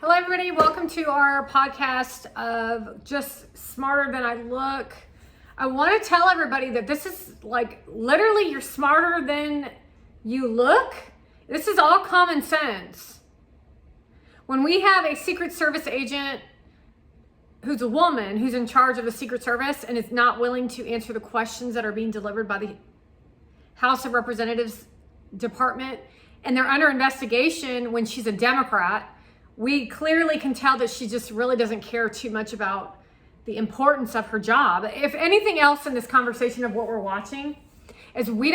Hello, everybody. Welcome to our podcast of Just Smarter Than I Look. I want to tell everybody that this is like literally you're smarter than you look. This is all common sense. When we have a Secret Service agent who's a woman who's in charge of the Secret Service and is not willing to answer the questions that are being delivered by the House of Representatives Department, and they're under investigation when she's a Democrat, we clearly can tell that she just really doesn't care too much about the importance of her job. If anything else in this conversation of what we're watching is you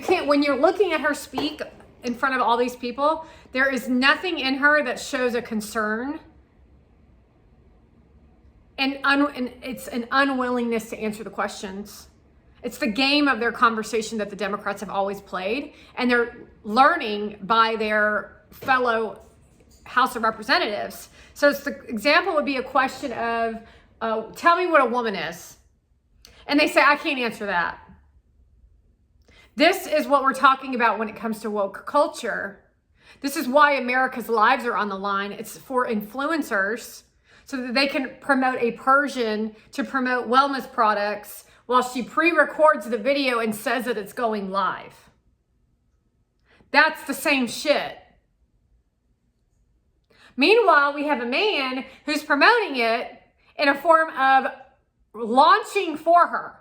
can't, when you're looking at her speak in front of all these people, there is nothing in her that shows a concern and it's an unwillingness to answer the questions. It's the game of their conversation that the Democrats have always played, and they're learning by their fellow House of Representatives. So the example would be a question of, tell me what a woman is. And they say, I can't answer that. This is what we're talking about when it comes to woke culture. This is why America's lives are on the line. It's for influencers so that they can promote a Persian to promote wellness products while she pre-records the video and says that it's going live. That's the same shit. Meanwhile, we have a man who's promoting it in a form of launching for her.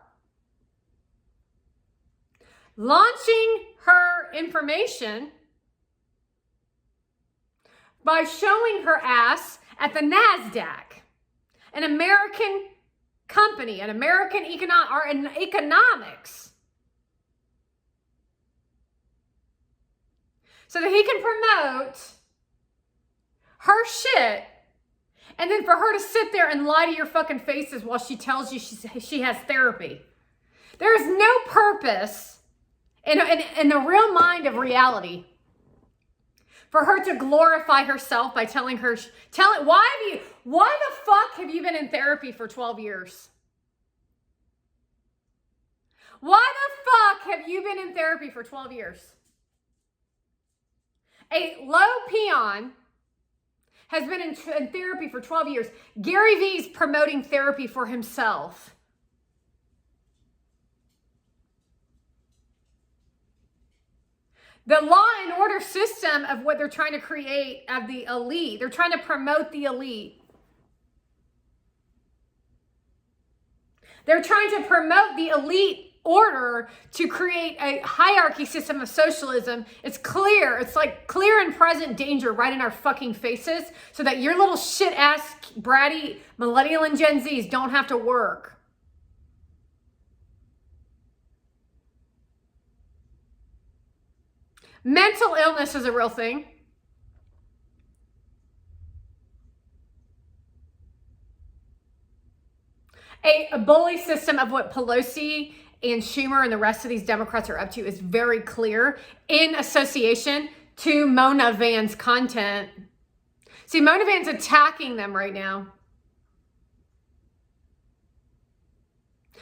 Launching her information by showing her ass at the NASDAQ, an American company, an American economics, so that he can promote her shit, and then for her to sit there and lie to your fucking faces while she tells you she has therapy. There is no purpose in the real mind of reality for her to glorify herself by telling her, why the fuck have you been in therapy for 12 years? Why the fuck have you been in therapy for 12 years? A low peon has been in therapy for 12 years. Gary Vee's promoting therapy for himself. The law and order system of what they're trying to create of the elite. They're trying to promote the elite. They're trying to promote the elite order to create a hierarchy system of socialism. It's clear. It's like clear and present danger right in our fucking faces so that your little shit ass bratty millennial and Gen Zs don't have to work. Mental illness is a real thing. A bully system of what Pelosi and Schumer and the rest of these Democrats are up to is very clear in association to Mona Van's content. See, Mona Van's attacking them right now.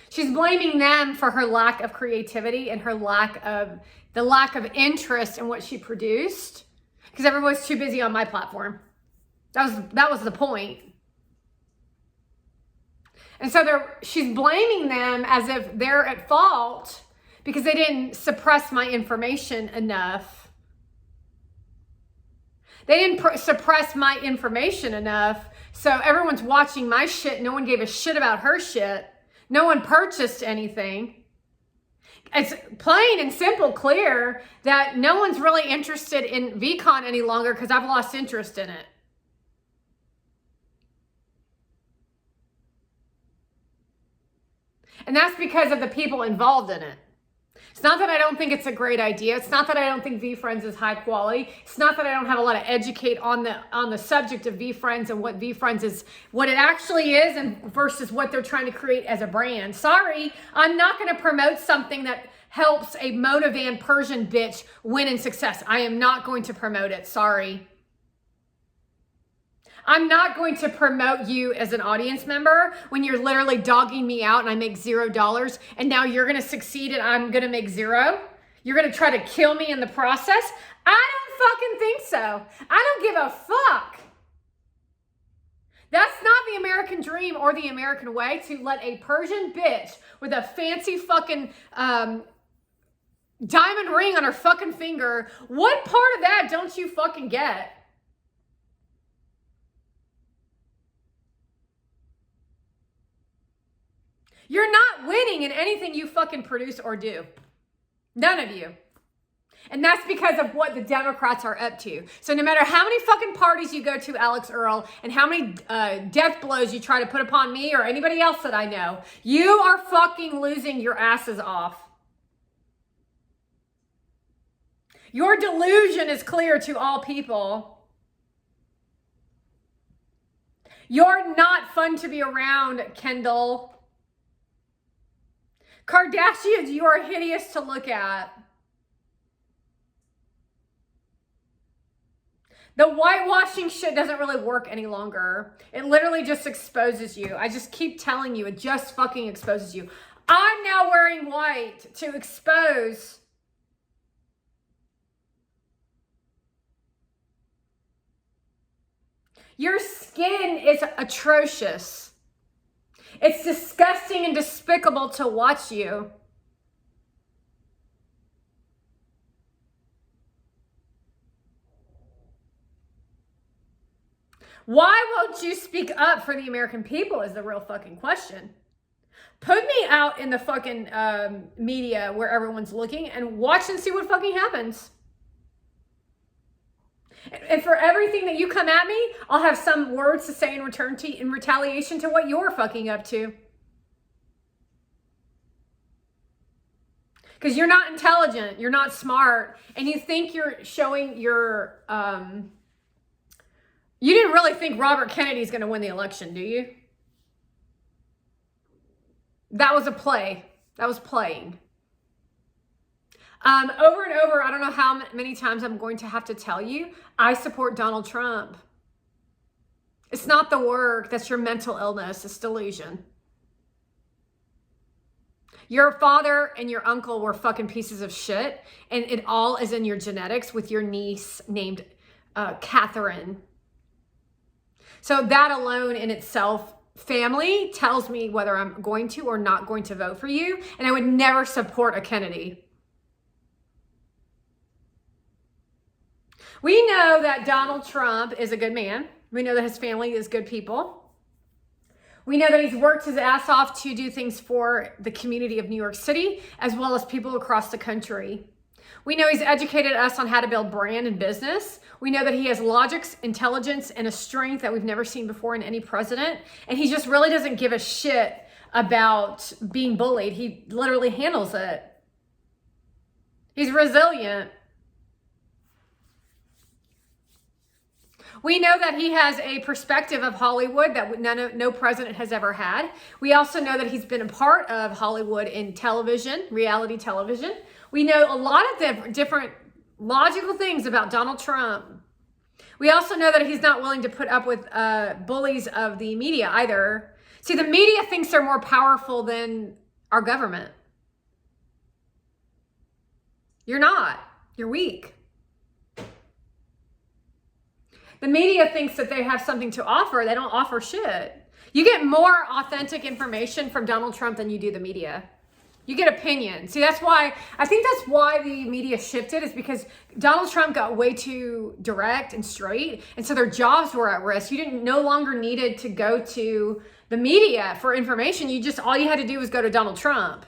She's blaming them for her lack of creativity and her lack of interest in what she produced because everyone's too busy on my platform. That was the point. And so she's blaming them as if they're at fault because they didn't suppress my information enough. They didn't suppress my information enough. So everyone's watching my shit. No one gave a shit about her shit. No one purchased anything. It's plain and simple, clear that no one's really interested in VCon any longer because I've lost interest in it. And that's because of the people involved in it. It's not that I don't think it's a great idea. It's not that I don't think VeeFriends is high quality. It's not that I don't have a lot of educate on the subject of VeeFriends and what VeeFriends is, what it actually is, and versus what they're trying to create as a brand. Sorry, I'm not going to promote something that helps a Mona Van Persian bitch win in success. I am not going to promote it. Sorry. I'm not going to promote you as an audience member when you're literally dogging me out and I make $0 and now you're going to succeed and I'm going to make zero. You're going to try to kill me in the process. I don't fucking think so. I don't give a fuck. That's not the American dream or the American way, to let a Persian bitch with a fancy fucking diamond ring on her fucking finger. What part of that don't you fucking get? You're not winning in anything you fucking produce or do. None of you. And that's because of what the Democrats are up to. So no matter how many fucking parties you go to, Alex Earl, and how many death blows you try to put upon me or anybody else that I know, you are fucking losing your asses off. Your delusion is clear to all people. You're not fun to be around, Kendall. Kardashians, you are hideous to look at. The whitewashing shit doesn't really work any longer. It literally just exposes you. I just keep telling you, it just fucking exposes you. I'm now wearing white to expose. Your skin is atrocious. It's disgusting and despicable to watch you. Why won't you speak up for the American people is the real fucking question. Put me out in the fucking media where everyone's looking and watch and see what fucking happens. And for everything that you come at me, I'll have some words to say in return in retaliation to what you're fucking up to. Because you're not intelligent, you're not smart, and you think you're showing your you didn't really think Robert Kennedy's going to win the election, do you? That was a play. That was playing. Over and over, I don't know how many times I'm going to have to tell you, I support Donald Trump. It's not the work. That's your mental illness. It's delusion. Your father and your uncle were fucking pieces of shit, and it all is in your genetics with your niece named Catherine. So that alone in itself, family, tells me whether I'm going to or not going to vote for you. And I would never support a Kennedy. We know that Donald Trump is a good man. We know that his family is good people. We know that he's worked his ass off to do things for the community of New York City, as well as people across the country. We know he's educated us on how to build brand and business. We know that he has logic, intelligence, and a strength that we've never seen before in any president. And he just really doesn't give a shit about being bullied. He literally handles it. He's resilient. We know that he has a perspective of Hollywood that no president has ever had. We also know that he's been a part of Hollywood in television, reality television. We know a lot of different logical things about Donald Trump. We also know that he's not willing to put up with bullies of the media either. See, the media thinks they're more powerful than our government. You're not. You're weak. The media thinks that they have something to offer. They don't offer shit. You get more authentic information from Donald Trump than you do the media. You get opinion. See, I think that's why the media shifted, is because Donald Trump got way too direct and straight. And so their jobs were at risk. You no longer needed to go to the media for information. All you had to do was go to Donald Trump.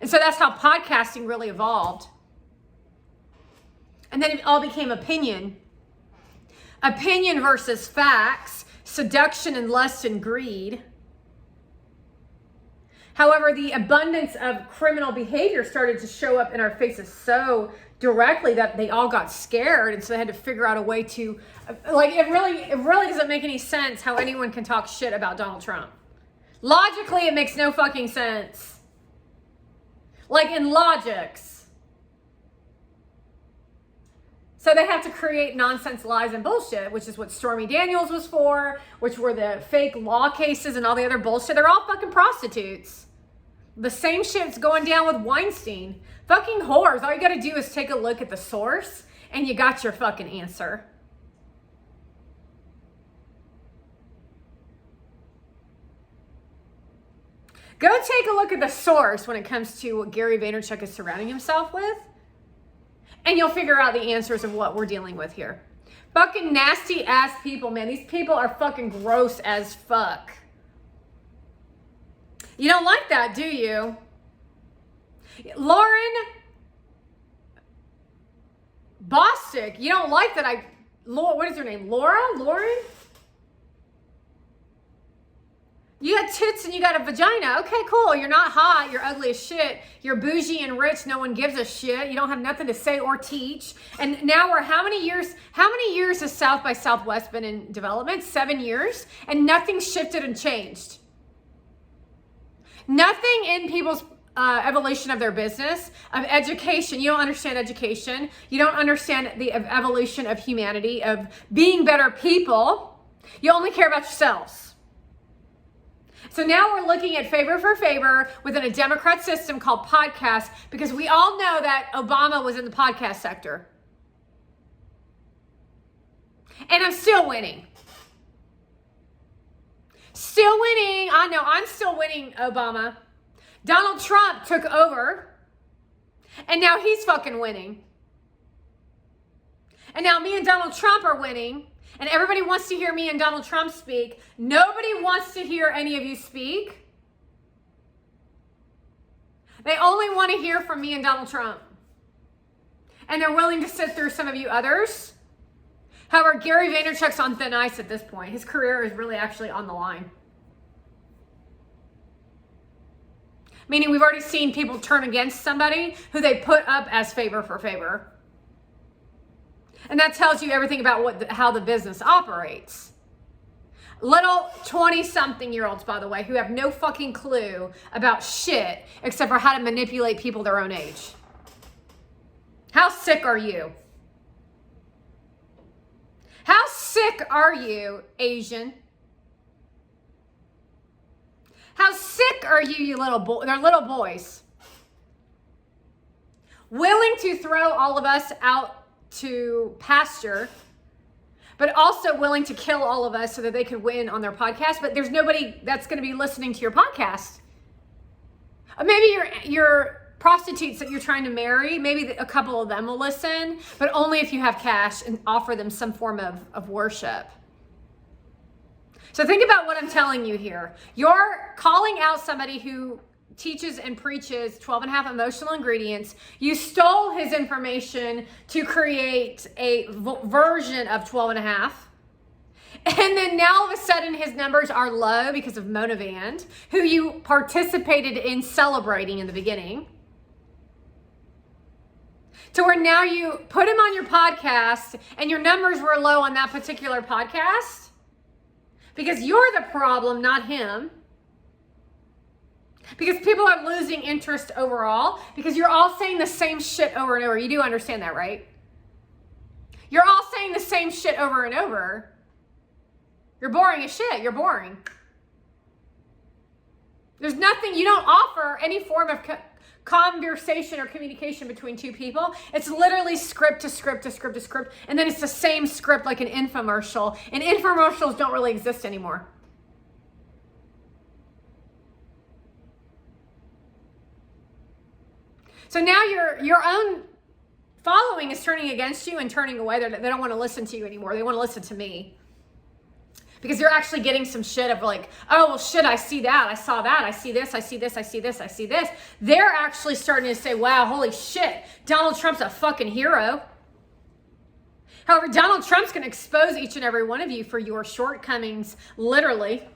And so that's how podcasting really evolved. And then it all became opinion. Opinion versus facts. Seduction and lust and greed. However, the abundance of criminal behavior started to show up in our faces so directly that they all got scared, and so they had to figure out a way to, it really doesn't make any sense how anyone can talk shit about Donald Trump. Logically, it makes no fucking sense. Like in logics. So they have to create nonsense, lies, and bullshit, which is what Stormy Daniels was for, which were the fake law cases and all the other bullshit. They're all fucking prostitutes. The same shit's going down with Weinstein. Fucking whores. All you gotta do is take a look at the source and you got your fucking answer. Go take a look at the source when it comes to what Gary Vaynerchuk is surrounding himself with, and you'll figure out the answers of what we're dealing with here. Fucking nasty ass people, man. These people are fucking gross as fuck. You don't like that, do you? Lauren Bostic, you don't like that what is her name? Lauren? You got tits and you got a vagina. Okay, cool. You're not hot. You're ugly as shit. You're bougie and rich. No one gives a shit. You don't have nothing to say or teach. And now we're how many years has South by Southwest been in development? 7 years. And nothing's shifted and changed. Nothing in people's evolution of their business, of education. You don't understand education. You don't understand the evolution of humanity, of being better people. You only care about yourselves. So now we're looking at favor for favor within a Democrat system called podcasts, because we all know that Obama was in the podcast sector. And I'm still winning. Still winning. I know, I'm still winning, Obama. Donald Trump took over, and now he's fucking winning. And now me and Donald Trump are winning. And everybody wants to hear me and Donald Trump speak. Nobody wants to hear any of you speak. They only want to hear from me and Donald Trump. And they're willing to sit through some of you others. However, Gary Vaynerchuk's on thin ice at this point. His career is really actually on the line. Meaning we've already seen people turn against somebody who they put up as favor for favor. And that tells you everything about how the business operates. Little 20-something-year-olds, by the way, who have no fucking clue about shit except for how to manipulate people their own age. How sick are you? How sick are you, Asian? How sick are you, you little boy? They're little boys. Willing to throw all of us out to pasture, but also willing to kill all of us so that they could win on their podcast. But there's nobody that's going to be listening to your podcast. Maybe your prostitutes that you're trying to marry, maybe a couple of them will listen, but only if you have cash and offer them some form of worship. So think about what I'm telling you here. You're calling out somebody who teaches and preaches 12 and a half emotional ingredients. You stole his information to create a version of 12 and a half. And then now all of a sudden his numbers are low because of Mona Vand, who you participated in celebrating in the beginning. To where now you put him on your podcast and your numbers were low on that particular podcast because you're the problem, not him. Because people are losing interest overall because you're all saying the same shit over and over. You do understand that, right? You're all saying the same shit over and over. You're boring as shit. You're boring. There's nothing, you don't offer any form of conversation or communication between two people. It's literally script to script to script to script. And then it's the same script like an infomercial. And infomercials don't really exist anymore. So now your own following is turning against you and turning away. They don't want to listen to you anymore. They want to listen to me. Because you're actually getting some shit of like, oh, well, shit, I see that. I saw that. I see this. I see this. I see this. I see this. They're actually starting to say, wow, holy shit, Donald Trump's a fucking hero. However, Donald Trump's going to expose each and every one of you for your shortcomings, literally.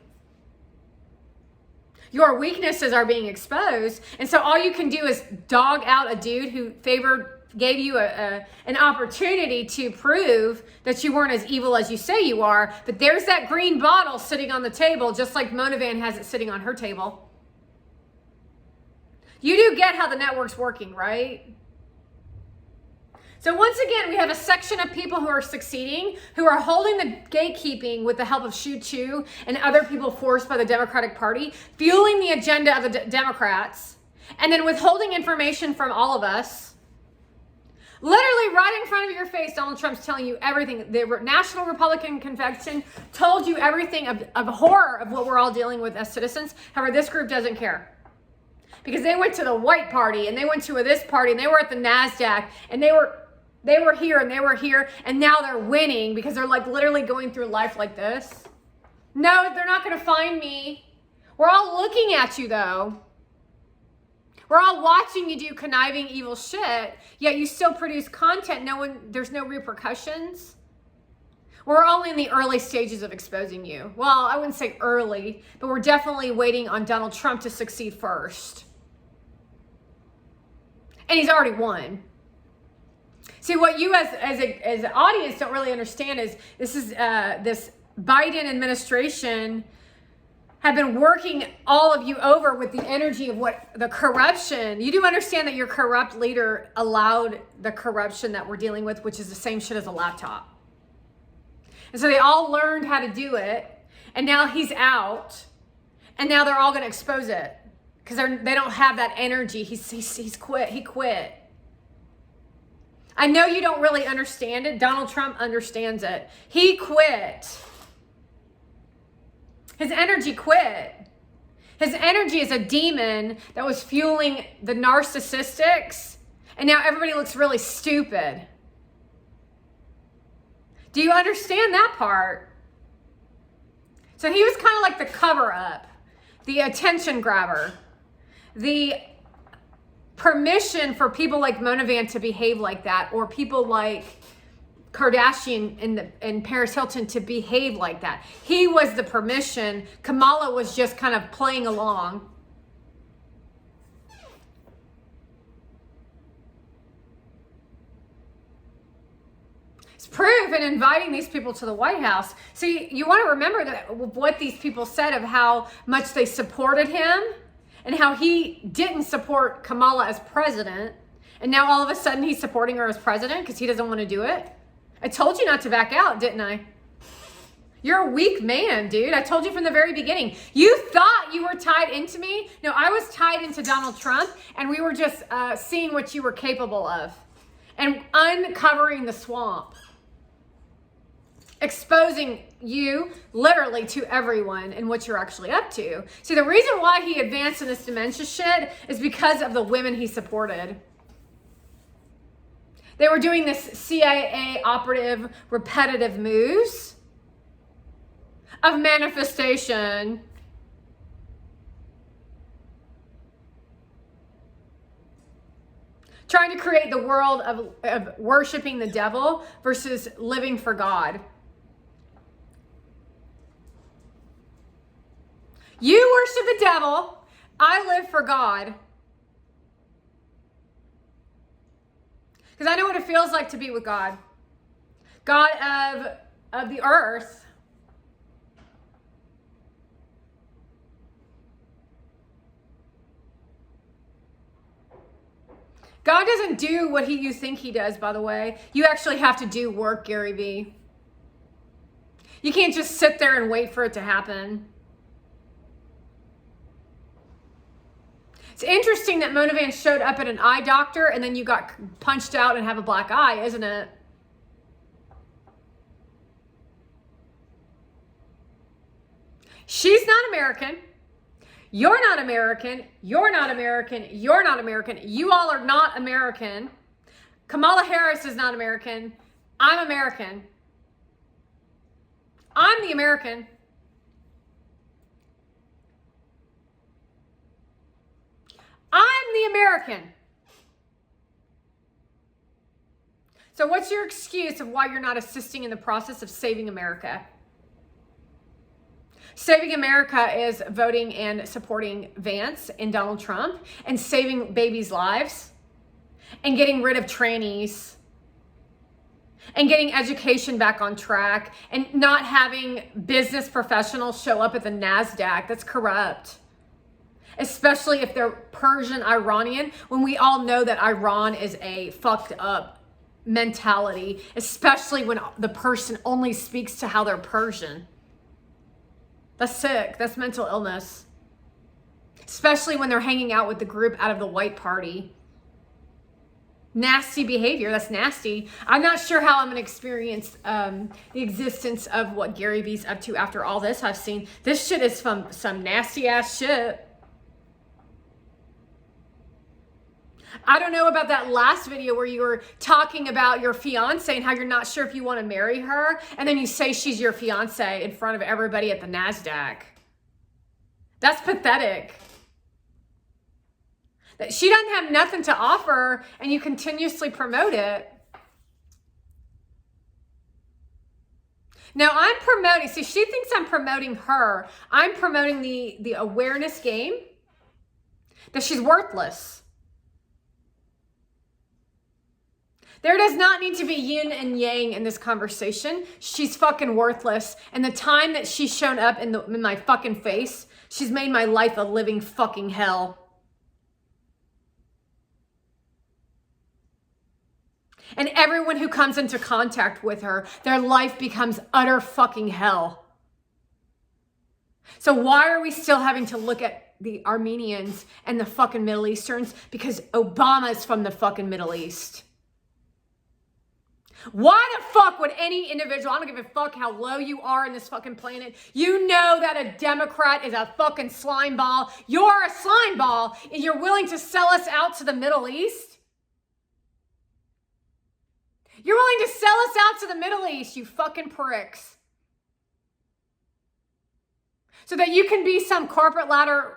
Your weaknesses are being exposed. And so all you can do is dog out a dude who gave you an opportunity to prove that you weren't as evil as you say you are. But there's that green bottle sitting on the table, just like Mona Vand has it sitting on her table. You do get how the network's working, right? So once again, we have a section of people who are succeeding, who are holding the gatekeeping with the help of Shu Chu and other people forced by the Democratic Party, fueling the agenda of the Democrats, and then withholding information from all of us. Literally right in front of your face, Donald Trump's telling you everything. The National Republican Convention told you everything of horror of what we're all dealing with as citizens. However, this group doesn't care. Because they went to the white party, and they went to this party, and they were at the NASDAQ, and they were here, and they were here, and now they're winning because they're like literally going through life like this. No, they're not going to find me. We're all looking at you, though. We're all watching you do conniving, evil shit, yet you still produce content. There's no repercussions. We're only in the early stages of exposing you. Well, I wouldn't say early, but we're definitely waiting on Donald Trump to succeed first. And he's already won. See, what you as an audience don't really understand is this Biden administration have been working all of you over with the energy of what the corruption. You do understand that your corrupt leader allowed the corruption that we're dealing with, which is the same shit as a laptop. And so they all learned how to do it, and now he's out, and now they're all going to expose it because they don't have that energy. He's quit. He quit. I know you don't really understand it. Donald Trump understands it. He quit. His energy quit. His energy is a demon that was fueling the narcissistics, and now everybody looks really stupid. Do you understand that part? So he was kind of like the cover-up, the attention grabber, the permission for people like Mona Van to behave like that, or people like Kardashian and Paris Hilton to behave like that. He was the permission. Kamala was just kind of playing along. It's proof in inviting these people to the White House. See, you want to remember that what these people said of how much they supported him and how he didn't support Kamala as president. And now all of a sudden he's supporting her as president because he doesn't want to do it. I told you not to back out, didn't I? You're a weak man, dude. I told you from the very beginning. You thought you were tied into me. No, I was tied into Donald Trump, and we were just seeing what you were capable of and uncovering the swamp. Exposing you literally to everyone and what you're actually up to. See, the reason why he advanced in this dementia shit is because of the women he supported. They were doing this CIA operative repetitive moves of manifestation. Trying to create the world of worshiping the devil versus living for God. You worship the devil. I live for God. Because I know what it feels like to be with God. God of the earth. God doesn't do what you think he does, by the way. You actually have to do work, Gary Vee. You can't just sit there and wait for it to happen. It's interesting that Mona Van showed up at an eye doctor and then you got punched out and have a black eye, isn't it? She's not American. You're not American. You're not American. You're not American. You all are not American. Kamala Harris is not American. I'm American. I'm the American. I'm the American. So what's your excuse of why you're not assisting in the process of saving America? Saving America is voting and supporting Vance and Donald Trump and saving babies' lives and getting rid of trannies and getting education back on track and not having business professionals show up at the NASDAQ. That's corrupt. Especially if they're Persian Iranian, when we all know that Iran is a fucked up mentality, especially when the person only speaks to how they're Persian. That's sick. That's mental illness. Especially when they're hanging out with the group out of the white party. Nasty behavior. That's nasty. I'm not sure how I'm going to experience the existence of what Gary Vee's up to after all this I've seen. This shit is some nasty ass shit. I don't know about that last video where you were talking about your fiance and how you're not sure if you want to marry her, and then you say she's your fiance in front of everybody at the NASDAQ. That's pathetic. That she doesn't have nothing to offer and you continuously promote it. Now I'm promoting, see, she thinks I'm promoting her. I'm promoting the awareness game that she's worthless. There does not need to be yin and yang in this conversation. She's fucking worthless. And the time that she's shown up in my fucking face, she's made my life a living fucking hell. And everyone who comes into contact with her, their life becomes utter fucking hell. So why are we still having to look at the Armenians and the fucking Middle Easterns? Because Obama's from the fucking Middle East. Why the fuck would any individual, I don't give a fuck how low you are in this fucking planet, you know that a Democrat is a fucking slime ball. You're a slime ball and you're willing to sell us out to the Middle East? You're willing to sell us out to the Middle East, you fucking pricks. So that you can be some corporate ladder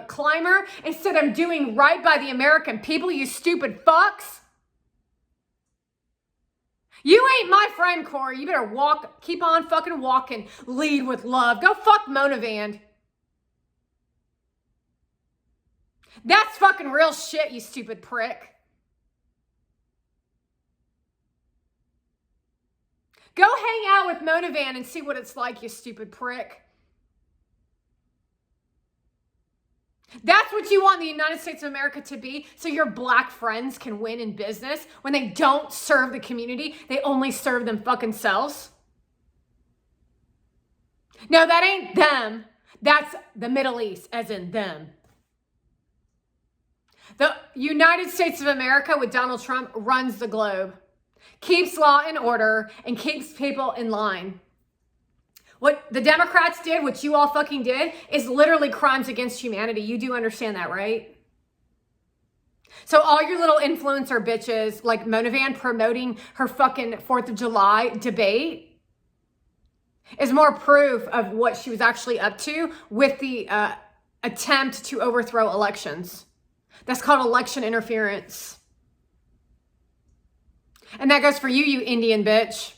climber instead of doing right by the American people, you stupid fucks. You ain't my friend, Corey. You better keep on fucking walking. Lead with love. Go fuck Monavand. That's fucking real shit, you stupid prick. Go hang out with Monavand and see what it's like, you stupid prick. That's what you want the United States of America to be, so your black friends can win in business when they don't serve the community. They only serve them fucking selves. No, that ain't them. That's the Middle East, as in them. The United States of America with Donald Trump runs the globe, keeps law and order, and keeps people in line. What the Democrats did, what you all fucking did, is literally crimes against humanity. You do understand that, right? So all your little influencer bitches like Monavand promoting her fucking 4th of July debate is more proof of what she was actually up to with the attempt to overthrow elections. That's called election interference. And that goes for you, you Indian bitch.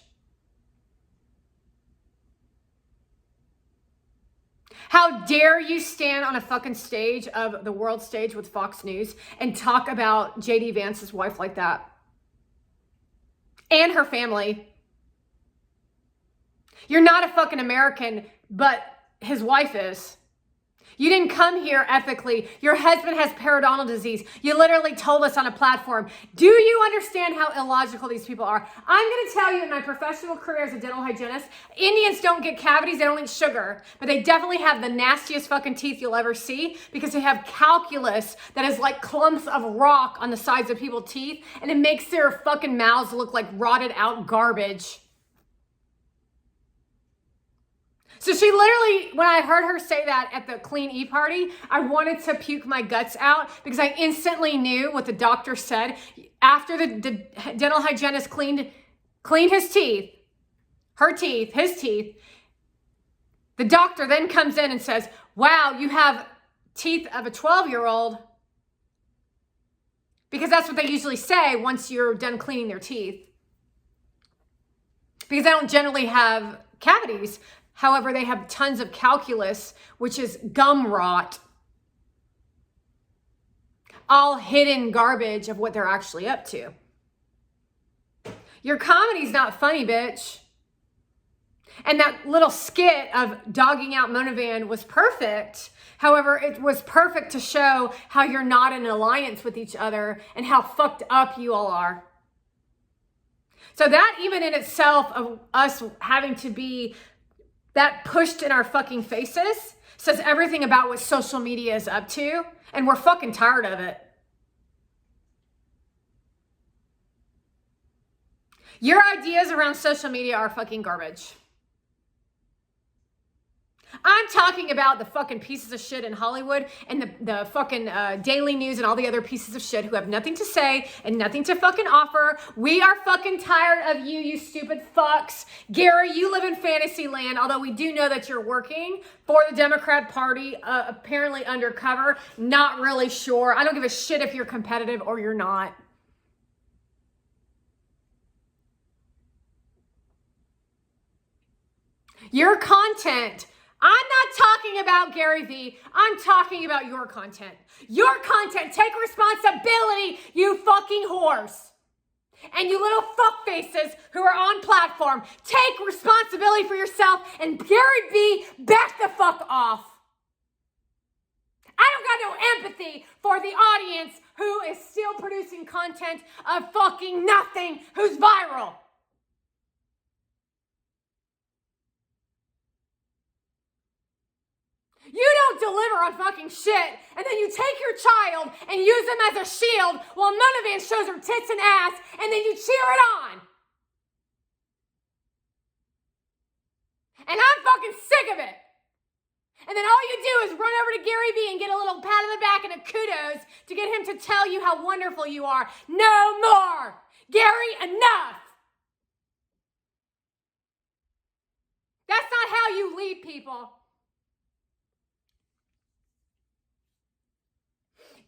How dare you stand on a fucking stage of the world stage with Fox News and talk about JD Vance's wife like that? And her family. You're not a fucking American, but his wife is. You didn't come here ethically. Your husband has periodontal disease. You literally told us on a platform. Do you understand how illogical these people are? I'm going to tell you, in my professional career as a dental hygienist, Indians don't get cavities. They don't eat sugar. But they definitely have the nastiest fucking teeth you'll ever see because they have calculus that is like clumps of rock on the sides of people's teeth. And it makes their fucking mouths look like rotted out garbage. So she literally, when I heard her say that at the Clean E party, I wanted to puke my guts out because I instantly knew what the doctor said. After the dental hygienist cleaned his teeth, her teeth, his teeth, the doctor then comes in and says, wow, you have teeth of a 12-year-old. Because that's what they usually say once you're done cleaning their teeth. Because they don't generally have cavities. However, they have tons of calculus, which is gum rot. All hidden garbage of what they're actually up to. Your comedy's not funny, bitch. And that little skit of dogging out Monavand was perfect. However, it was perfect to show how you're not in an alliance with each other and how fucked up you all are. So that even in itself of us having to be that pushed in our fucking faces says everything about what social media is up to. And we're fucking tired of it. Your ideas around social media are fucking garbage. I'm talking about the fucking pieces of shit in Hollywood and the fucking Daily News and all the other pieces of shit who have nothing to say and nothing to fucking offer. We are fucking tired of you, you stupid fucks. Gary, you live in fantasy land, although we do know that you're working for the Democrat Party, apparently undercover. Not really sure. I don't give a shit if you're competitive or you're not. Your content. I'm not talking about Gary Vee. I'm talking about your content. Your content. Take responsibility, you fucking whores. And you little fuck faces who are on platform. Take responsibility for yourself. And Gary Vee, back the fuck off. I don't got no empathy for the audience who is still producing content of fucking nothing, who's viral. You don't deliver on fucking shit, and then you take your child and use them as a shield while Monovan shows her tits and ass, and then you cheer it on. And I'm fucking sick of it. And then all you do is run over to Gary Vee and get a little pat on the back and a kudos to get him to tell you how wonderful you are. No more. Gary, enough. That's not how you lead people.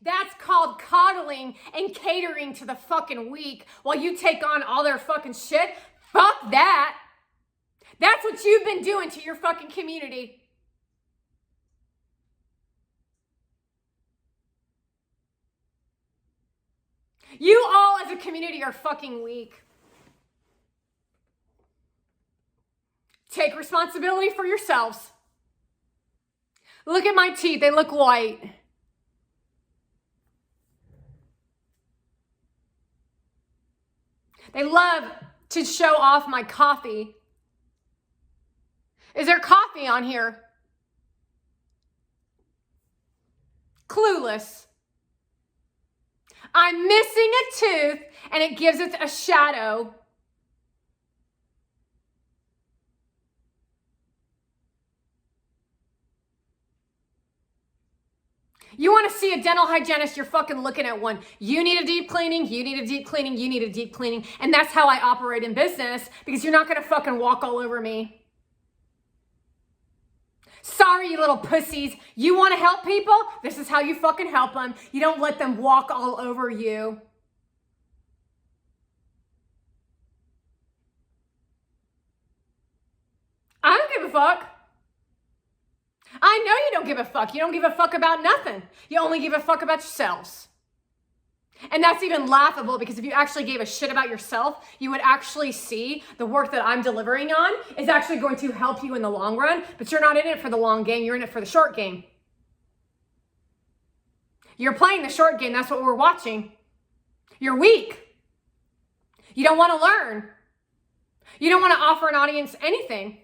That's called coddling and catering to the fucking weak while you take on all their fucking shit. Fuck that. That's what you've been doing to your fucking community. You all as a community are fucking weak. Take responsibility for yourselves. Look at my teeth. They look white. They love to show off my coffee. Is there coffee on here? Clueless. I'm missing a tooth and it gives it a shadow. You want to see a dental hygienist, you're fucking looking at one. You need a deep cleaning, you need a deep cleaning, you need a deep cleaning. And that's how I operate in business because you're not going to fucking walk all over me. Sorry, you little pussies. You want to help people? This is how you fucking help them. You don't let them walk all over you. I don't give a fuck. I know you don't give a fuck. You don't give a fuck about nothing. You only give a fuck about yourselves. And that's even laughable because if you actually gave a shit about yourself, you would actually see the work that I'm delivering on is actually going to help you in the long run, but you're not in it for the long game. You're in it for the short game. You're playing the short game. That's what we're watching. You're weak. You don't want to learn. You don't want to offer an audience anything.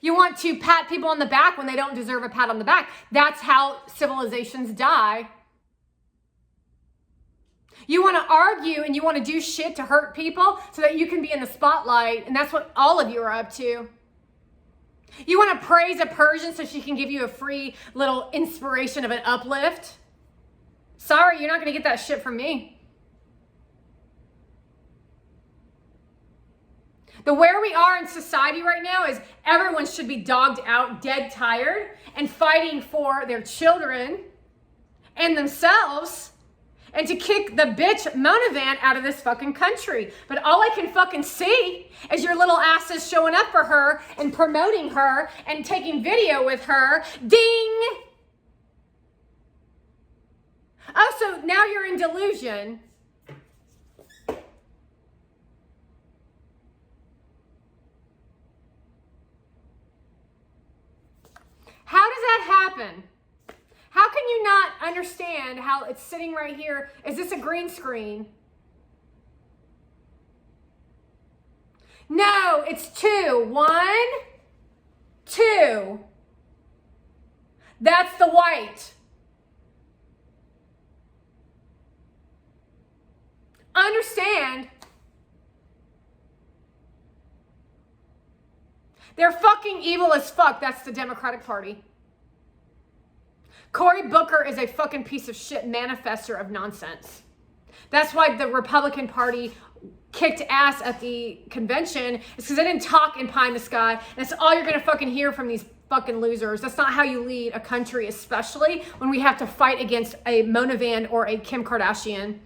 You want to pat people on the back when they don't deserve a pat on the back. That's how civilizations die. You want to argue and you want to do shit to hurt people so that you can be in the spotlight. And that's what all of you are up to. You want to praise a Persian so she can give you a free little inspiration of an uplift. Sorry, you're not going to get that shit from me. The where we are in society right now is everyone should be dogged out, dead tired, and fighting for their children and themselves and to kick the bitch Monovan out of this fucking country. But all I can fucking see is your little asses showing up for her and promoting her and taking video with her. Ding! Oh, so now you're in delusion. How does that happen? How can you not understand how it's sitting right here? Is this a green screen? No, it's 2. 1, 2. That's the white. Understand? They're fucking evil as fuck. That's the Democratic Party. Cory Booker is a fucking piece of shit manifester of nonsense. That's why the Republican Party kicked ass at the convention. It's because they didn't talk in pie in the sky. And that's all you're going to fucking hear from these fucking losers. That's not how you lead a country, especially when we have to fight against a Mona Van or a Kim Kardashian.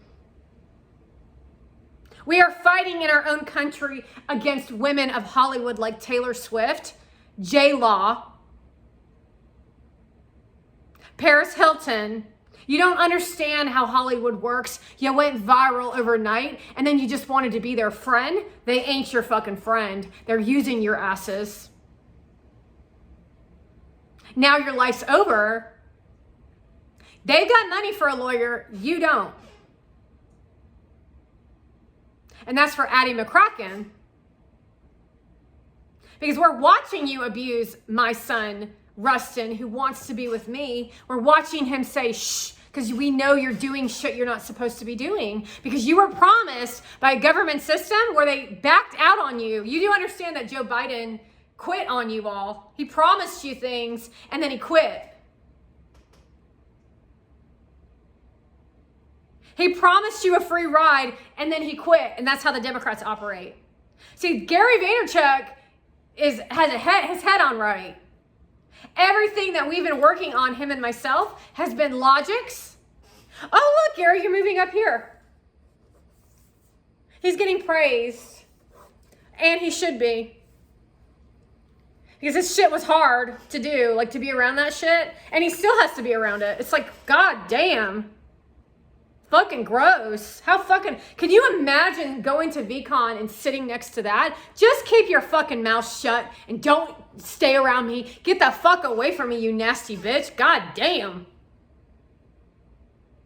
We are fighting in our own country against women of Hollywood like Taylor Swift, J-Law, Paris Hilton. You don't understand how Hollywood works. You went viral overnight and then you just wanted to be their friend. They ain't your fucking friend. They're using your asses. Now your life's over. They've got money for a lawyer. You don't. And that's for Addie McCracken. Because we're watching you abuse my son, Rustin, who wants to be with me. We're watching him say, shh, because we know you're doing shit you're not supposed to be doing. Because you were promised by a government system where they backed out on you. You do understand that Joe Biden quit on you all. He promised you things and then he quit. He promised you a free ride and then he quit. And that's how the Democrats operate. See, Gary Vaynerchuk has his head on right. Everything that we've been working on, him and myself, has been logics. Oh, look, Gary, you're moving up here. He's getting praised. And he should be. Because this shit was hard to do, like to be around that shit. And he still has to be around it. It's like, god damn. Fucking gross. How fucking, can you imagine going to VCon and sitting next to that? Just keep your fucking mouth shut and don't stay around me. Get the fuck away from me, you nasty bitch. God damn.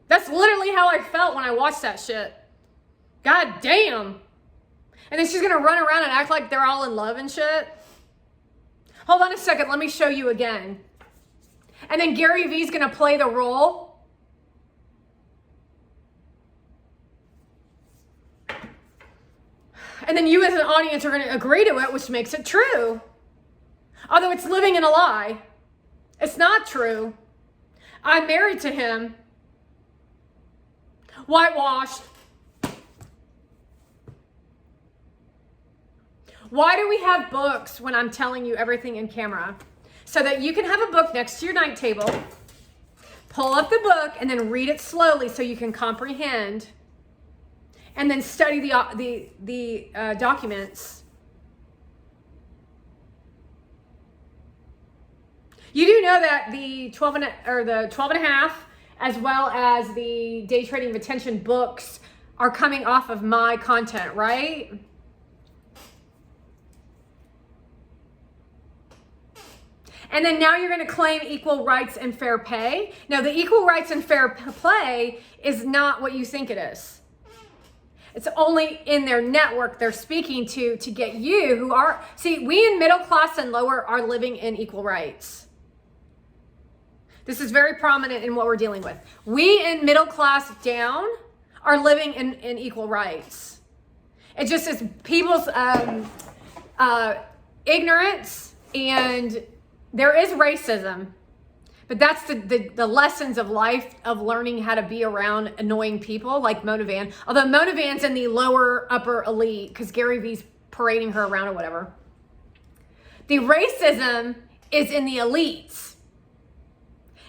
That's literally how I felt when I watched that shit. God damn. And then she's gonna run around and act like they're all in love and shit. Hold on a second, let me show you again. And then Gary V's gonna play the role. And then you as an audience are going to agree to it, which makes it true. Although it's living in a lie. It's not true. I'm married to him. Whitewashed. Why do we have books when I'm telling you everything in camera? So that you can have a book next to your night table, pull up the book, and then read it slowly so you can comprehend. And then study the documents. You do know that the 12 and a half, as well as the Day Trading of Attention books, are coming off of my content, right? And then now you're going to claim equal rights and fair pay. Now, the equal rights and fair play is not what you think it is. It's only in their network they're speaking to get you who are, see, we in middle class and lower are living in equal rights. This is very prominent in what we're dealing with. We in middle class down are living in equal rights. It just is people's ignorance, and there is racism. But that's the lessons of life, of learning how to be around annoying people like Mona Van. Although Mona Van's in the lower upper elite because Gary V's parading her around or whatever. The racism is in the elites.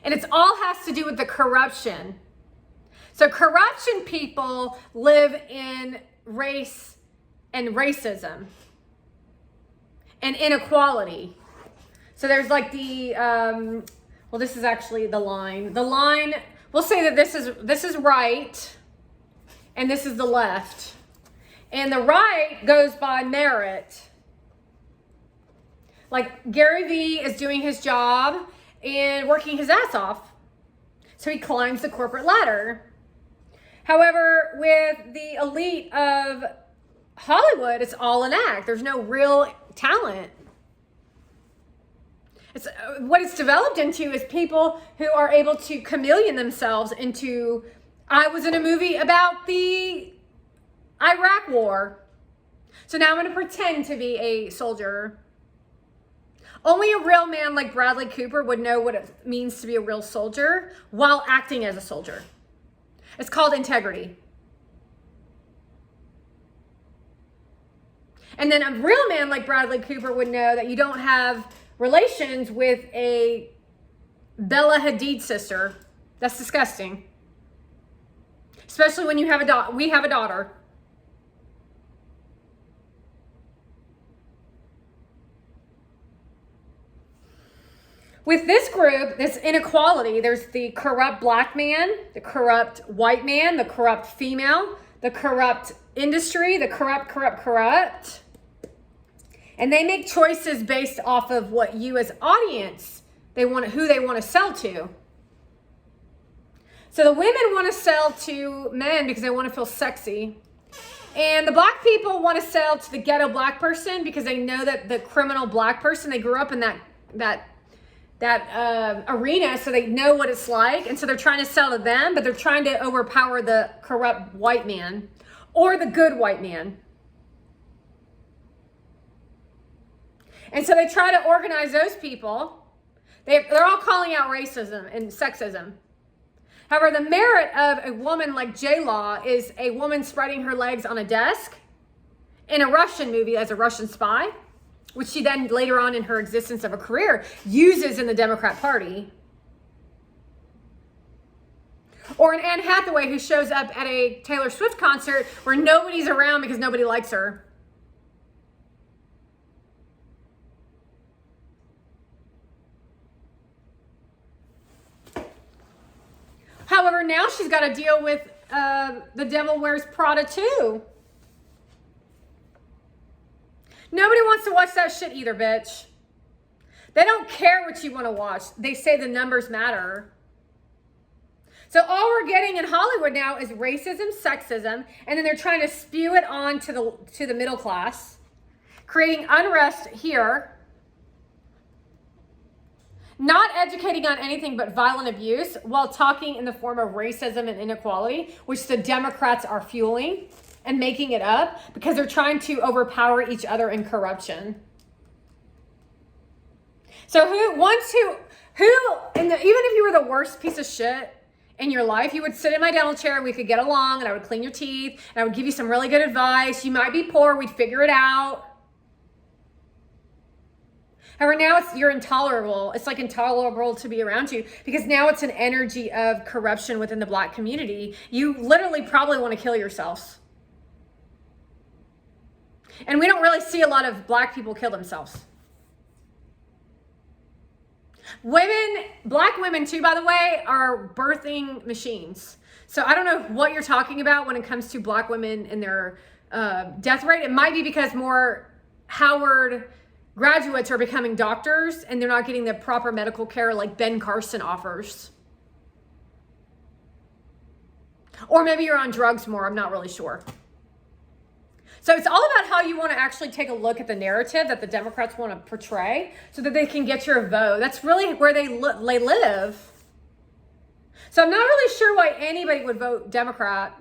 And it's all has to do with the corruption. So corruption people live in race and racism and inequality. So there's like the... well, this is actually the line. The line, we'll say that this is right, and this is the left. And the right goes by merit. Like Gary Vee is doing his job and working his ass off. So he climbs the corporate ladder. However, with the elite of Hollywood, it's all an act. There's no real talent. It's what it's developed into is people who are able to chameleon themselves into, I was in a movie about the Iraq War, so now I'm going to pretend to be a soldier. Only a real man like Bradley Cooper would know what it means to be a real soldier while acting as a soldier. It's called integrity. And then a real man like Bradley Cooper would know that you don't have relations with a Bella Hadid sister. That's disgusting. Especially when you have a we have a daughter. With this group, this inequality, there's the corrupt black man, the corrupt white man, the corrupt female, the corrupt industry, the corrupt. And they make choices based off of what you as audience, who they want to sell to. So the women want to sell to men because they want to feel sexy. And the black people want to sell to the ghetto black person because they know that the criminal black person, they grew up in that arena, so they know what it's like. And so they're trying to sell to them, but they're trying to overpower the corrupt white man or the good white man. And so they try to organize those people. They're all calling out racism and sexism. However, the merit of a woman like J-Law is a woman spreading her legs on a desk in a Russian movie as a Russian spy, which she then later on in her existence of a career uses in the Democrat Party. Or an Anne Hathaway who shows up at a Taylor Swift concert where nobody's around because nobody likes her. However, now she's got to deal with The Devil Wears Prada too. Nobody wants to watch that shit either, bitch. They don't care what you want to watch. They say the numbers matter. So all we're getting in Hollywood now is racism, sexism, and then they're trying to spew it on to the middle class, creating unrest here. Not educating on anything but violent abuse while talking in the form of racism and inequality, which the Democrats are fueling and making it up because they're trying to overpower each other in corruption. So even if you were the worst piece of shit in your life, you would sit in my dental chair and we could get along and I would clean your teeth and I would give you some really good advice. You might be poor, we'd figure it out. However, now you're intolerable. It's like intolerable to be around you because now it's an energy of corruption within the black community. You literally probably want to kill yourselves. And we don't really see a lot of black people kill themselves. Women, black women too, by the way, are birthing machines. So I don't know what you're talking about when it comes to black women and their death rate. It might be because more Howard graduates are becoming doctors and they're not getting the proper medical care like Ben Carson offers. Or maybe you're on drugs more, I'm not really sure. So it's all about how you want to actually take a look at the narrative that the Democrats want to portray so that they can get your vote. That's really where they live. So I'm not really sure why anybody would vote Democrat.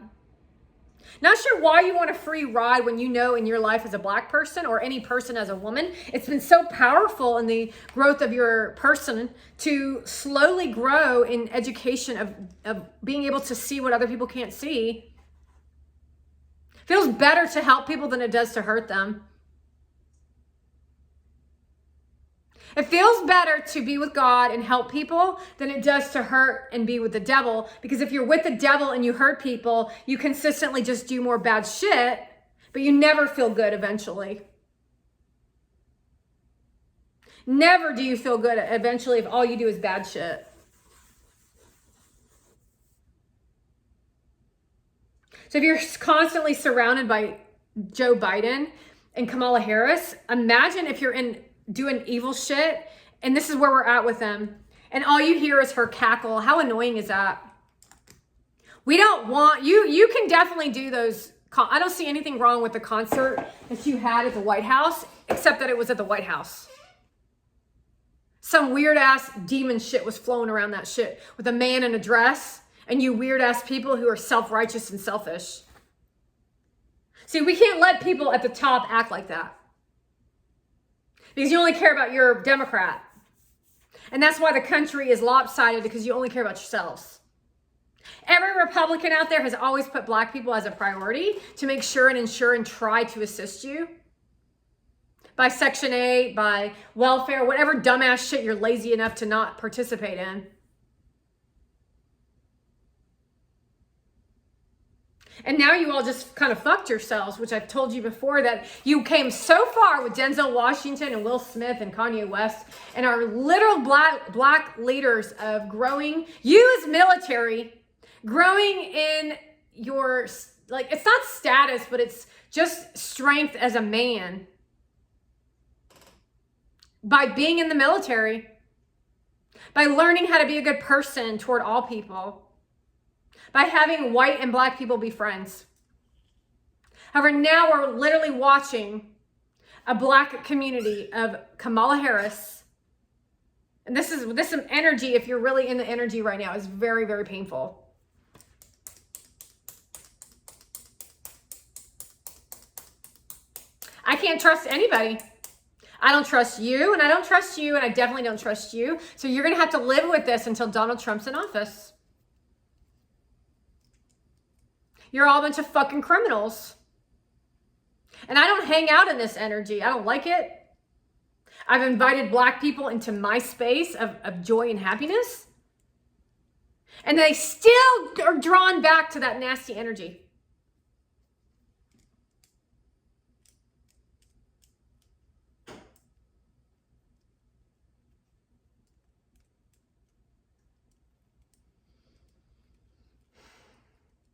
Not sure why you want a free ride when you know in your life as a black person or any person as a woman, it's been so powerful in the growth of your person to slowly grow in education of being able to see what other people can't see. Feels better to help people than it does to hurt them. It feels better to be with God and help people than it does to hurt and be with the devil. Because if you're with the devil and you hurt people, you consistently just do more bad shit, but you never feel good eventually. Never do you feel good eventually if all you do is bad shit. So if you're constantly surrounded by Joe Biden and Kamala Harris, imagine if you're doing evil shit, and this is where we're at with them, and all you hear is her cackle. How annoying is that? We don't want you can definitely do those I don't see anything wrong with the concert that you had at the White House, except that it was at the White House. Some weird ass demon shit was flowing around that shit with a man in a dress and you weird ass people who are self-righteous and selfish. See, we can't let people at the top act like that because you only care about your Democrat. And that's why the country is lopsided, because you only care about yourselves. Every Republican out there has always put black people as a priority to make sure and ensure and try to assist you by Section 8, by welfare, whatever dumbass shit you're lazy enough to not participate in. And now you all just kind of fucked yourselves, which I've told you before, that you came so far with Denzel Washington and Will Smith and Kanye West and are literal black leaders of growing, you as military, growing in your, like, it's not status, but it's just strength as a man by being in the military, by learning how to be a good person toward all people, by having white and black people be friends. However, now we're literally watching a black community of Kamala Harris. And this energy, if you're really in the energy right now, is very, very painful. I can't trust anybody. I don't trust you, and I don't trust you, and I definitely don't trust you. So you're going to have to live with this until Donald Trump's in office. You're all a bunch of fucking criminals. And I don't hang out in this energy. I don't like it. I've invited black people into my space of joy and happiness. And they still are drawn back to that nasty energy.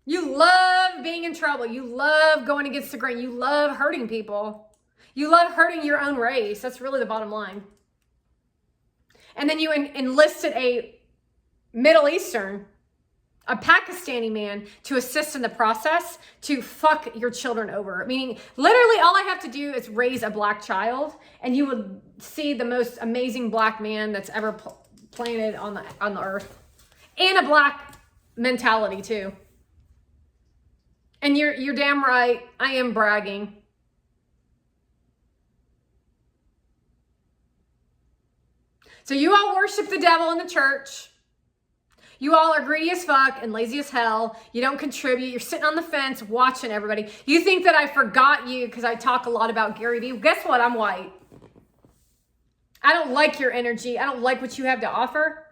You love being in trouble. You love going against the grain. You love hurting people. You love hurting your own race. That's really the bottom line. And then you enlisted a Middle Eastern, a Pakistani man to assist in the process to fuck your children over. Meaning, literally all I have to do is raise a black child and you would see the most amazing black man that's ever planted on the earth. And a black mentality too. And you're damn right, I am bragging. So you all worship the devil in the church. You all are greedy as fuck and lazy as hell. You don't contribute. You're sitting on the fence watching everybody. You think that I forgot you because I talk a lot about Gary Vee. Guess what? I'm white. I don't like your energy. I don't like what you have to offer.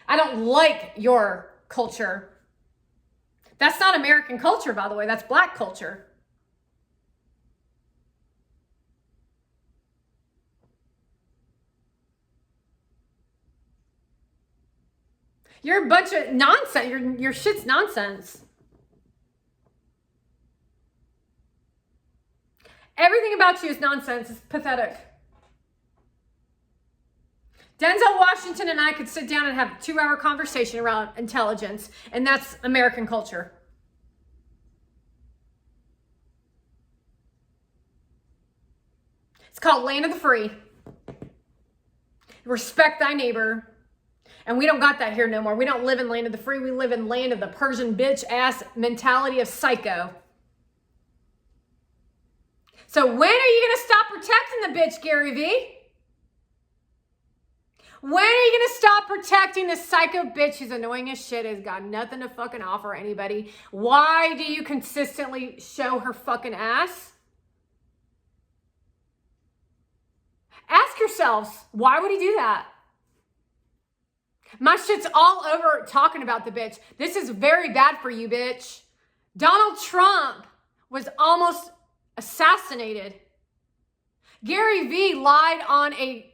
I don't like your culture. That's not American culture, by the way. That's black culture. You're a bunch of nonsense. Your shit's nonsense. Everything about you is nonsense. It's pathetic. Denzel Washington and I could sit down and have a 2-hour conversation around intelligence, and that's American culture. It's called Land of the Free. Respect thy neighbor. And we don't got that here no more. We don't live in Land of the Free. We live in land of the Persian bitch ass mentality of psycho. So when are you going to stop protecting the bitch, Gary Vee? When are you going to stop protecting this psycho bitch who's annoying as shit, has got nothing to fucking offer anybody? Why do you consistently show her fucking ass? Ask yourselves, why would he do that? My shit's all over talking about the bitch. This is very bad for you, bitch. Donald Trump was almost assassinated. Gary Vee lied on a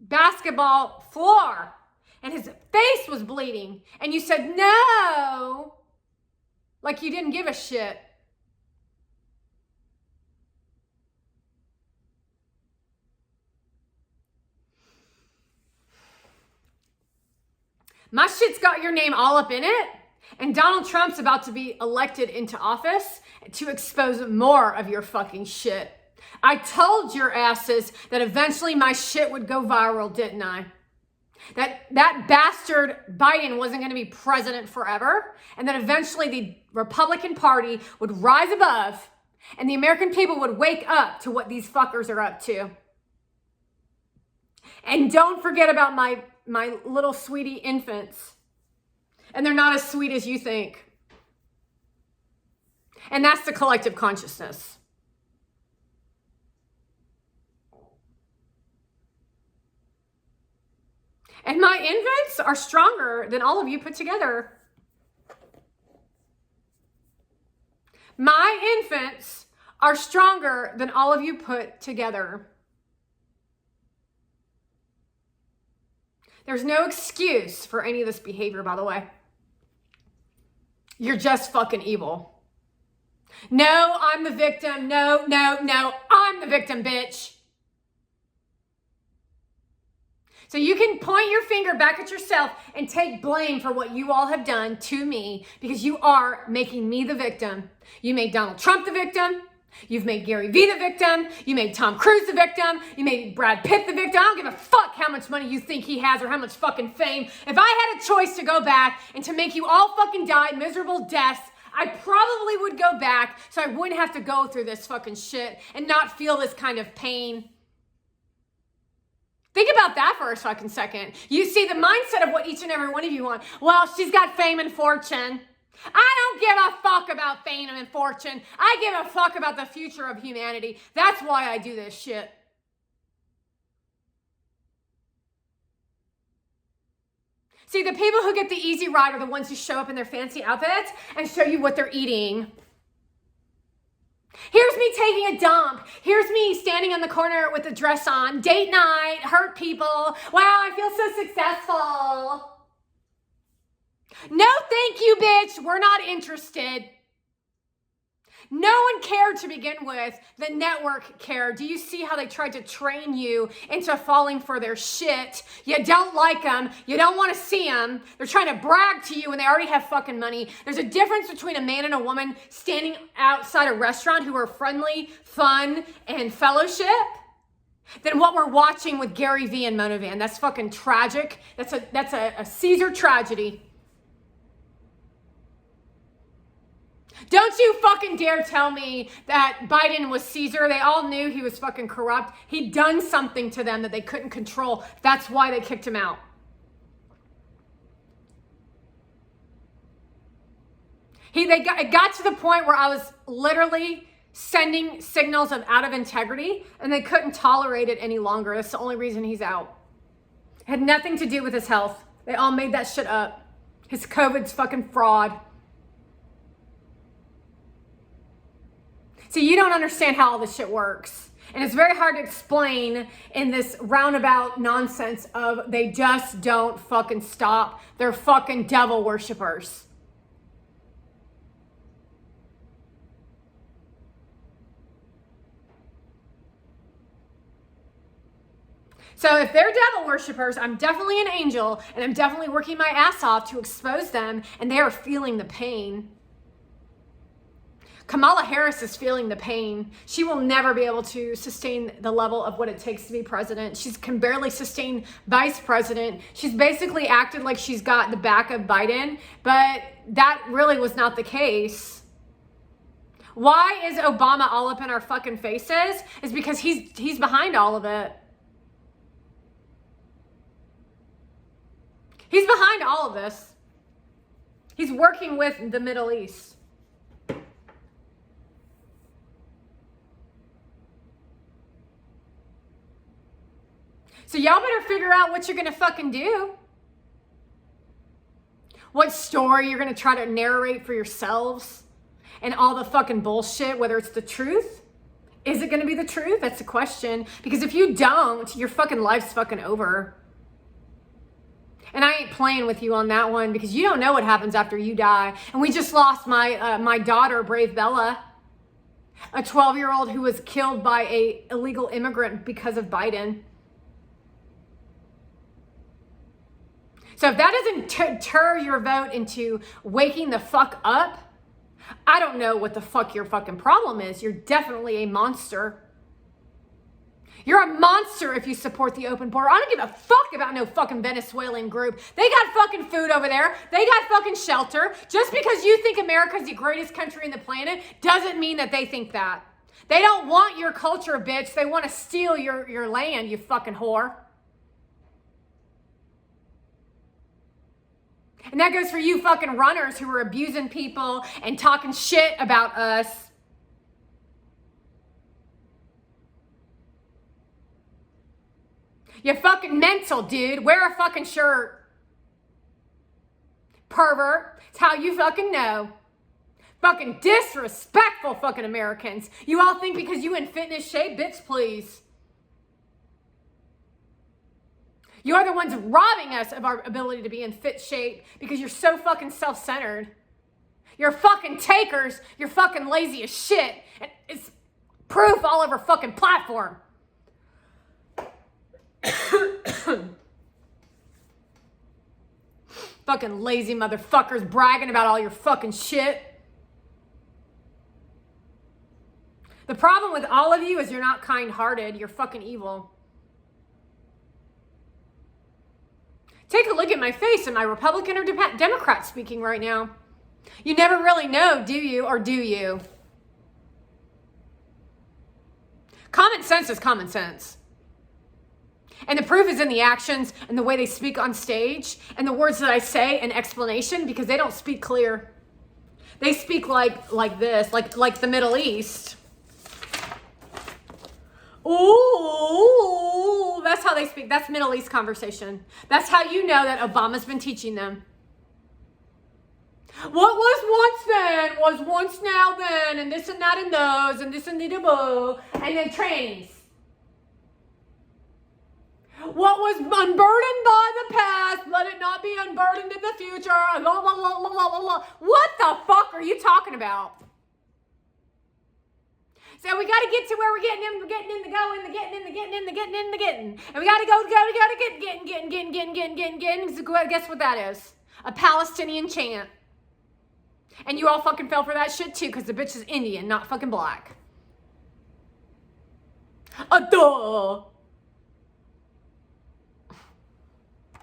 basketball floor and his face was bleeding. And you said no, like you didn't give a shit. My shit's got your name all up in it. And Donald Trump's about to be elected into office to expose more of your fucking shit. I told your asses that eventually my shit would go viral, didn't I? That bastard Biden wasn't going to be president forever, and that eventually the Republican Party would rise above and the American people would wake up to what these fuckers are up to. And don't forget about my little sweetie infants. And they're not as sweet as you think. And that's the collective consciousness. And my infants are stronger than all of you put together. My infants are stronger than all of you put together. There's no excuse for any of this behavior, by the way. You're just fucking evil. No, I'm the victim. No, I'm the victim, bitch. So you can point your finger back at yourself and take blame for what you all have done to me, because you are making me the victim. You made Donald Trump the victim. You've made Gary Vee the victim. You made Tom Cruise the victim. You made Brad Pitt the victim. I don't give a fuck how much money you think he has or how much fucking fame. If I had a choice to go back and to make you all fucking die miserable deaths, I probably would go back so I wouldn't have to go through this fucking shit and not feel this kind of pain. Think about that for a fucking second. You see the mindset of what each and every one of you want. Well, she's got fame and fortune. I don't give a fuck about fame and fortune. I give a fuck about the future of humanity. That's why I do this shit. See, the people who get the easy ride are the ones who show up in their fancy outfits and show you what they're eating. Here's me taking a dump. Here's me standing on the corner with a dress on. Date night, hurt people. Wow, I feel so successful. No, thank you, bitch. We're not interested. No one cared to begin with. The network cared. Do you see how they tried to train you into falling for their shit? You don't like them. You don't want to see them. They're trying to brag to you when they already have fucking money. There's a difference between a man and a woman standing outside a restaurant who are friendly, fun, and fellowship than what we're watching with Gary Vee and Mona Van. That's fucking tragic. That's a Caesar tragedy. Don't you fucking dare tell me that Biden was Caesar. They all knew he was fucking corrupt. He'd done something to them that they couldn't control. That's why they kicked him out. It got to the point where I was literally sending signals of out of integrity, and they couldn't tolerate it any longer. That's the only reason he's out. It had nothing to do with his health. They all made that shit up. His COVID's fucking fraud. See, you don't understand how all this shit works. And it's very hard to explain in this roundabout nonsense of they just don't fucking stop. They're fucking devil worshipers. So if they're devil worshipers, I'm definitely an angel, and I'm definitely working my ass off to expose them, and they are feeling the pain. Kamala Harris is feeling the pain. She will never be able to sustain the level of what it takes to be president. She can barely sustain vice president. She's basically acted like she's got the back of Biden, but that really was not the case. Why is Obama all up in our fucking faces? Is because he's behind all of it. He's behind all of this. He's working with the Middle East. So y'all better figure out what you're gonna fucking do. What story you're gonna try to narrate for yourselves and all the fucking bullshit, whether it's the truth. Is it gonna be the truth? That's the question. Because if you don't, your fucking life's fucking over. And I ain't playing with you on that one, because you don't know what happens after you die. And we just lost my daughter, Brave Bella, a 12-year-old who was killed by a illegal immigrant because of Biden. So if that doesn't turn your vote into waking the fuck up, I don't know what the fuck your fucking problem is. You're definitely a monster. You're a monster if you support the open border. I don't give a fuck about no fucking Venezuelan group. They got fucking food over there. They got fucking shelter. Just because you think America's the greatest country in the planet doesn't mean that they think that. They don't want your culture, bitch. They want to steal your land, you fucking whore. And that goes for you fucking runners who are abusing people and talking shit about us. You're fucking mental, dude. Wear a fucking shirt. Pervert. It's how you fucking know. Fucking disrespectful fucking Americans. You all think because you in fitness shape? Bitch, please. You are the ones robbing us of our ability to be in fit shape because you're so fucking self-centered. You're fucking takers. You're fucking lazy as shit. And it's proof all over fucking platform. Fucking lazy motherfuckers bragging about all your fucking shit. The problem with all of you is you're not kind-hearted. You're fucking evil. Take a look at my face. Am I Republican or Democrat speaking right now? You never really know, do you? Or do you? Common sense is common sense. And the proof is in the actions and the way they speak on stage and the words that I say and explanation, because they don't speak clear. They speak like this, like the Middle East. Ooh, that's how they speak. That's Middle East conversation. That's how you know that Obama's been teaching them. What was once then was once now then, and this and that and those, and this and the and then trains. What was unburdened by the past, let it not be unburdened in the future. Blah, blah, blah, blah, blah, blah. What the fuck are you talking about? So we got to get to where we're getting in the going, the getting in the getting in the getting in the getting. And we got to getting. So guess what that is? A Palestinian chant. And you all fucking fell for that shit too, because the bitch is Indian, not fucking black. Duh.